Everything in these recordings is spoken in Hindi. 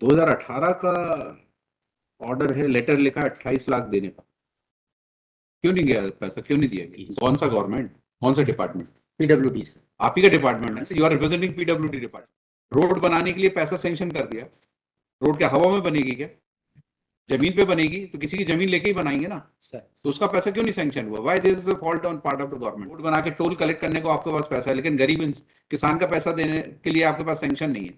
2018 का ऑर्डर है, लेटर लिखा है 28 लाख देने का। क्यों नहीं गया पैसा, क्यों नहीं दिया गया? कौन सा गवर्नमेंट, कौन सा डिपार्टमेंट? PWD sir. आप ही का डिपार्टमेंट है, you are representing PWD department. Road बनाने के लिए पैसा सैंक्शन कर दिया, रोड क्या हवा में बनेगी क्या? जमीन पे बनेगी तो किसी की जमीन लेके ही बनाएंगे ना सर। तो उसका पैसा क्यों नहीं सैंक्शन हुआ? Why this is a fault on part of the government. Road बना के टोल कलेक्ट करने को आपके पास पैसा है, लेकिन गरीब किसान का पैसा देने के लिए आपके पास सैंक्शन नहीं है।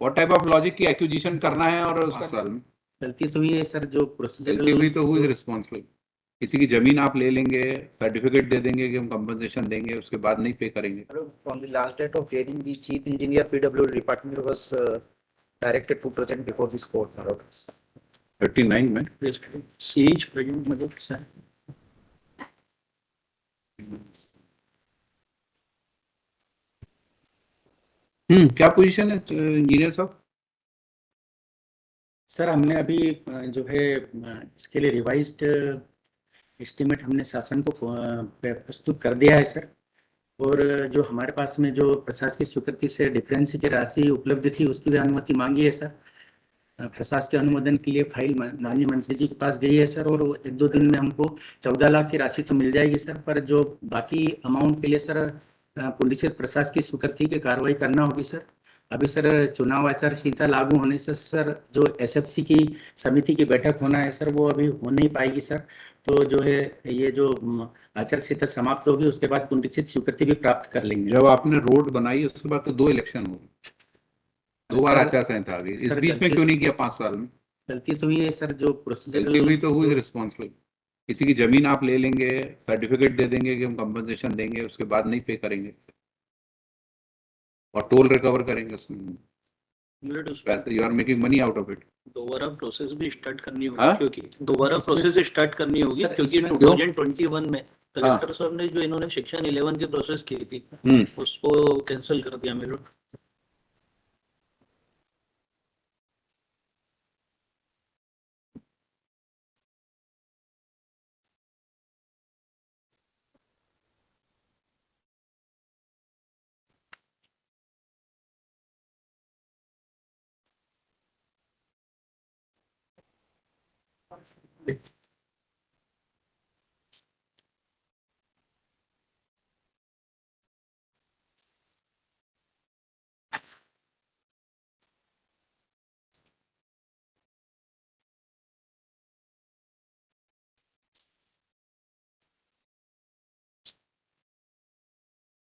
व्हाट टाइप ऑफ लॉजिक की एक्विजिशन करना है और उसका साल में गलती तो हुई है सर, जो प्रोसीजर गलती हुई तो हुई, रिस्पॉन्सिबल। किसी की जमीन आप ले लेंगे, सर्टिफिकेट दे देंगे कि हम कंपनसेशन देंगे, उसके बाद नहीं पे करेंगे। From the last date of hearing, the chief engineer PWD department was directed to present before this court. 39 में सीएच प्रेजेंट मतलब सर। क्या पोजीशन है इंजीनियर साहब? सर हमने अभी जो है इसके लिए रिवाइज्ड एस्टीमेट हमने शासन को प्रस्तुत कर दिया है सर। और जो हमारे पास में जो प्रशासकीय स्वीकृति से डिफरेंस की राशि उपलब्ध थी उसकी भी अनुमति मांगी है सर। प्रशासकीय अनुमोदन के लिए फाइल माननीय मंत्री जी के पास गई है सर, और 1-2 दिन में हमको 14 लाख की राशि तो मिल जाएगी सर, पर जो बाकी अमाउंट के लिए सर पुलिस प्रशासकीय स्वीकृति की कार्रवाई करना होगी सर। अभी सर चुनाव आचार संहिता लागू होने से सर जो एसएफसी की समिति की बैठक होना है सर, वो अभी हो नहीं पाएगी सर। तो जो है ये जो आचार संहिता समाप्त होगी उसके बाद पुनरीक्षित स्वीकृति भी प्राप्त कर लेंगे। जब आपने रोड बनाई उसके बाद तो 2 इलेक्शन हो गए, 2 बार आचार संहिता आ गई, इस बीच में क्यों नहीं किया 5 साल में? गलती तो हुई है सर, जो प्रोसीजर गलती हुई तो हुई, रिस्पॉन्सिबल। किसी की जमीन आप ले लेंगे, सर्टिफिकेट दे देंगे कि हम कंपनसेशन देंगे, उसके बाद नहीं पे करेंगे और टोल रिकवर करेंगे उसमें पैसे। You are making money out of it. दोबारा प्रोसेस भी स्टार्ट करनी होगी, क्योंकि दोबारा प्रोसेस स्टार्ट करनी होगी क्योंकि 2021 में कलेक्टर साहब ने जो इन्होंने सेक्शन 11 की प्रोसेस की थी उसको कैंसिल कर दिया मेरे।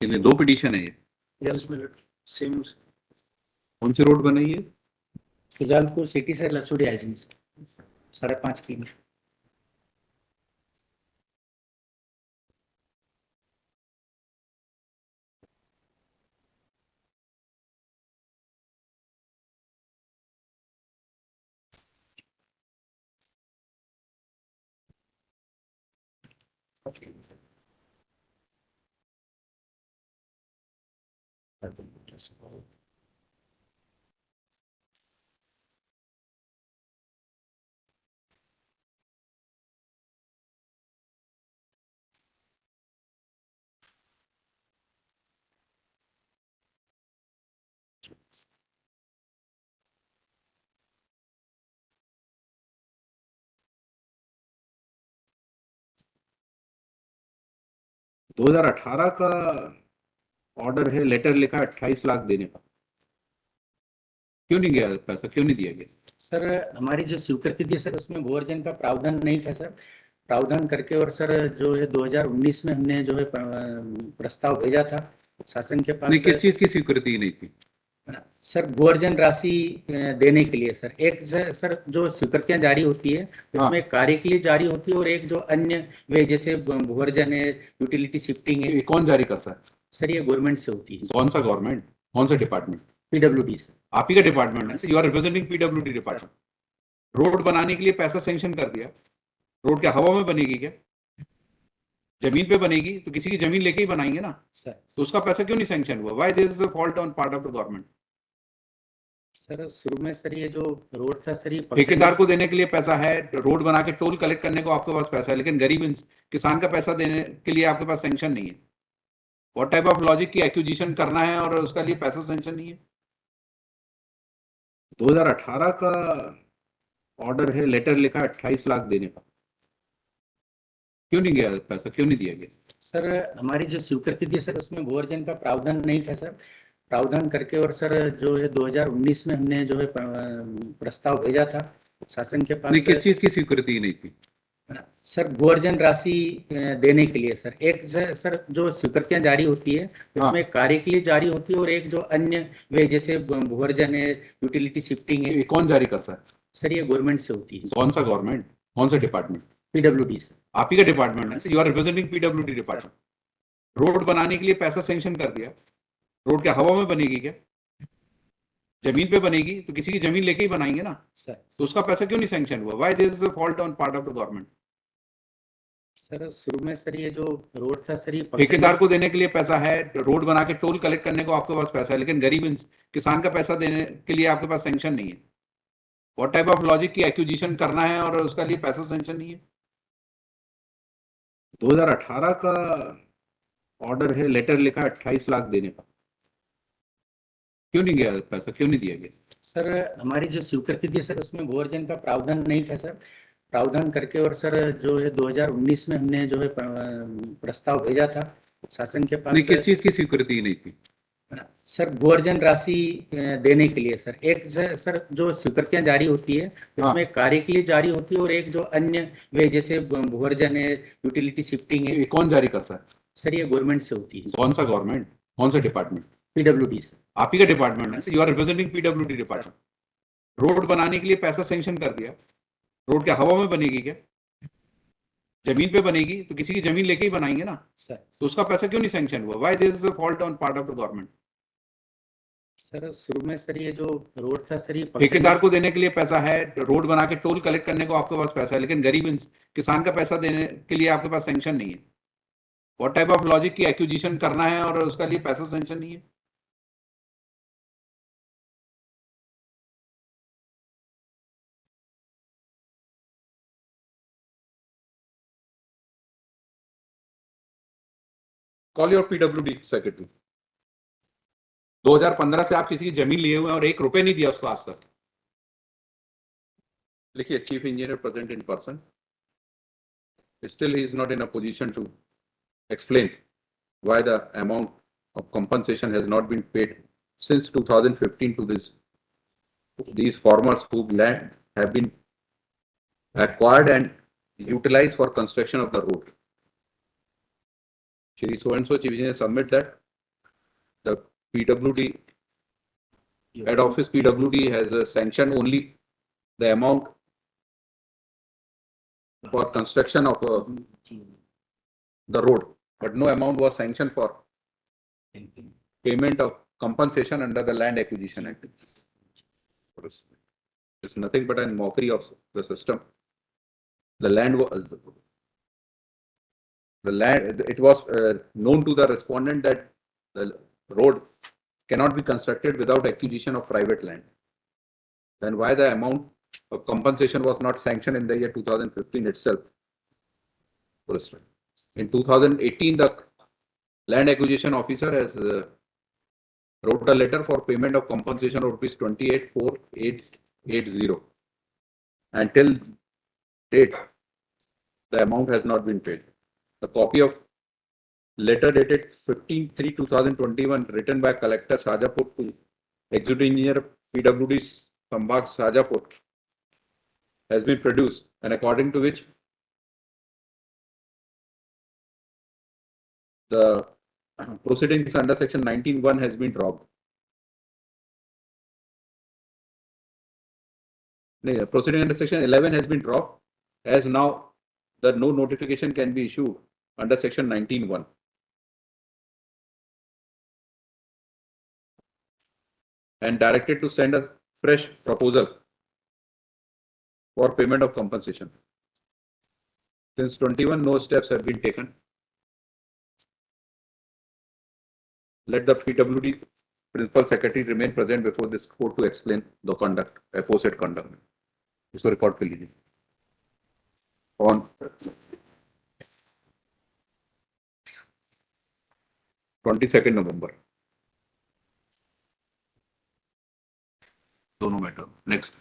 इन्हें 2 पिटीशन है ये। Yes same. कौन सी रोड बनाई है? सुजालपुर सिटी से लसूड़ी आइजिन 5.5 किलोमीटर। तो 2018 का ऑर्डर है, लेटर लिखा है 28 लाख देने का। क्यों नहीं गया पैसा, क्यों नहीं दिया गया? सर हमारी जो स्वीकृति थी सर उसमें भूअर्जन का प्रावधान नहीं था सर। प्रावधान करके और सर जो है 2019 में हमने जो है प्रस्ताव भेजा था शासन के पास। नहीं, किस चीज की स्वीकृति नहीं थी सर? भूअर्जन राशि देने के लिए सर। एक सर जो स्वीकृतियां जारी होती है उसमें कार्य के लिए जारी होती है, और एक जो अन्य वे जैसे भूअर्जन है, यूटिलिटी शिफ्टिंग है। कौन जारी करता है सर? ये गवर्नमेंट से होती है। कौन सा गवर्नमेंट, कौन सा डिपार्टमेंट? PWD sir. आप ही का डिपार्टमेंट है, you are representing PWD department. Road बनाने के लिए पैसा सैंक्शन कर दिया, रोड क्या हवा में बनेगी क्या? जमीन पे बनेगी तो किसी की जमीन लेके ही बनाएंगे ना सर, तो उसका पैसा क्यों नहीं सैंक्शन हुआ? Why this is a fault on part of the government. Sir शुरू में सर ये जो रोड था सर, ये ठेकेदार को देने के लिए पैसा है, रोड बना के टोल कलेक्ट करने को आपके पास पैसा है, लेकिन गरीब किसान का पैसा देने के लिए आपके पास सैंक्शन नहीं है। व्हाट टाइप ऑफ लॉजिक की एक्विजिशन करना है और उसका लिए पैसा सैंक्शन नहीं है? 2018 का ऑर्डर है, लेटर लिखा 28 लाख देने का, क्यों नहीं गया पैसा, क्यों नहीं दिया गया? सर हमारी जो स्वीकृति थी सर उसमें भूअर्जन का प्रावधान नहीं था सर। प्रावधान करके और सर जो है 2019 में हमने जो है प्रस्ताव भेजा था शासन के पास। नहीं, किस चीज की स्वीकृति नहीं थी? सर भूअर्जन राशि देने के लिए सर। एक सर जो स्वीकृतियां जारी होती है उसमें कार्य के लिए जारी होती है और एक जो अन्य वे जैसे भूअर्जन है, यूटिलिटी शिफ्टिंग है। ये कौन जारी करता है? सर ये गवर्नमेंट से होती है। कौन सा गवर्नमेंट, कौन सा डिपार्टमेंट? PWD sir. आप ही का डिपार्टमेंट है, you are representing PWD department. Road बनाने के लिए पैसा सैंक्शन कर दिया, रोड क्या हवा में बनेगी क्या? जमीन पे बनेगी तो किसी की जमीन लेके ही बनाएंगे ना सर। तो उसका पैसा क्यों नहीं सैंक्शन हुआ? Why there is a fault on part of the government? Sir शुरू में सर ये जो रोड था सर ये ठेकेदार को देने के लिए पैसा है, रोड बना के टोल कलेक्ट करने को आपके पास पैसा है, लेकिन गरीब किसान का पैसा देने के लिए आपके पास सैंक्शन नहीं है। व्हाट टाइप ऑफ लॉजिक की एक्विजिशन करना है और उसका लिए पैसा सैंक्शन नहीं है? 2018 का ऑर्डर है, लेटर लिखा 28 लाख देने का, क्यों नहीं गया पैसा, क्यों नहीं दिया गया? सर हमारी जो स्वीकृति थी सर उसमें भूअर्जन का प्रावधान नहीं था सर। प्रावधान करके और सर जो है 2019 में हमने जो है प्रस्ताव भेजा था शासन के पास। नहीं, किस चीज की स्वीकृति नहीं थी? सर भूअर्जन राशि देने के लिए सर। एक सर जो स्वीकृतियां जारी होती है उसमें कार्य के लिए जारी होती है और एक जो अन्य वे जैसे भूअर्जन है, यूटिलिटी शिफ्टिंग है। ये कौन जारी करता है? सर ये गवर्नमेंट से होती है। कौन सा गवर्नमेंट, कौन सा डिपार्टमेंट? PWD sir. आप ही का डिपार्टमेंट है, you are representing PWD department. Road बनाने के लिए पैसा सैंक्शन कर दिया, रोड क्या हवा में बनेगी क्या? जमीन पे बनेगी तो किसी की जमीन लेके ही बनाएंगे ना सर। तो उसका पैसा क्यों नहीं सैंक्शन हुआ? Why there is a fault on part of the government? Sir शुरू में सर ये जो रोड था सर ये ठेकेदार को देने के लिए पैसा है, रोड बना के टोल कलेक्ट करने को आपके पास पैसा है, लेकिन गरीब किसान का पैसा देने के लिए आपके पास सैंक्शन नहीं है। व्हाट टाइप ऑफ लॉजिक की एक्विजिशन करना है और उसका लिए पैसा सैंक्शन नहीं है? Call your PWD secretary. 2015 से आप किसी की जमीन लिए हुए हैं और 1 रुपए नहीं दिया उसको आज तक। लिखिए, chief engineer present in person, still he is not in a position to explain why the amount of compensation has not been paid since 2015 to these farmers whose land have been acquired and utilized for construction of the road. Shri so and so chief engineer submit that the PWD head office PWD has sanctioned only the amount for construction of the road, but no amount was sanctioned for payment of compensation under the Land Acquisition Act. It's nothing but a mockery of the system. The land it was known to the respondent that the road cannot be constructed without acquisition of private land. Then why the amount of compensation was not sanctioned in the year 2015 itself? In 2018, the land acquisition officer has wrote a letter for payment of compensation of rupees 28,480. Until date, the amount has not been paid. A copy of letter dated 15/3/2021 written by Collector Shajapur to Executive Engineer PWD Sambhag Shajapur has been produced, and according to which the proceedings under section 19(1) has been dropped. Proceeding under section 11 has been dropped, as now the no notification can be issued under section 19(1). And directed to send a fresh proposal for payment of compensation. Since 21, no steps have been taken. Let the PWD Principal Secretary remain present before this court to explain the conduct, aforesaid conduct. इसको रिकॉर्ड कर लीजिए. On 22nd November. दोनों matter. Next.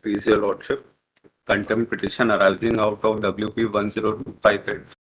Please, your lordship, contempt petition arising out of WP 10258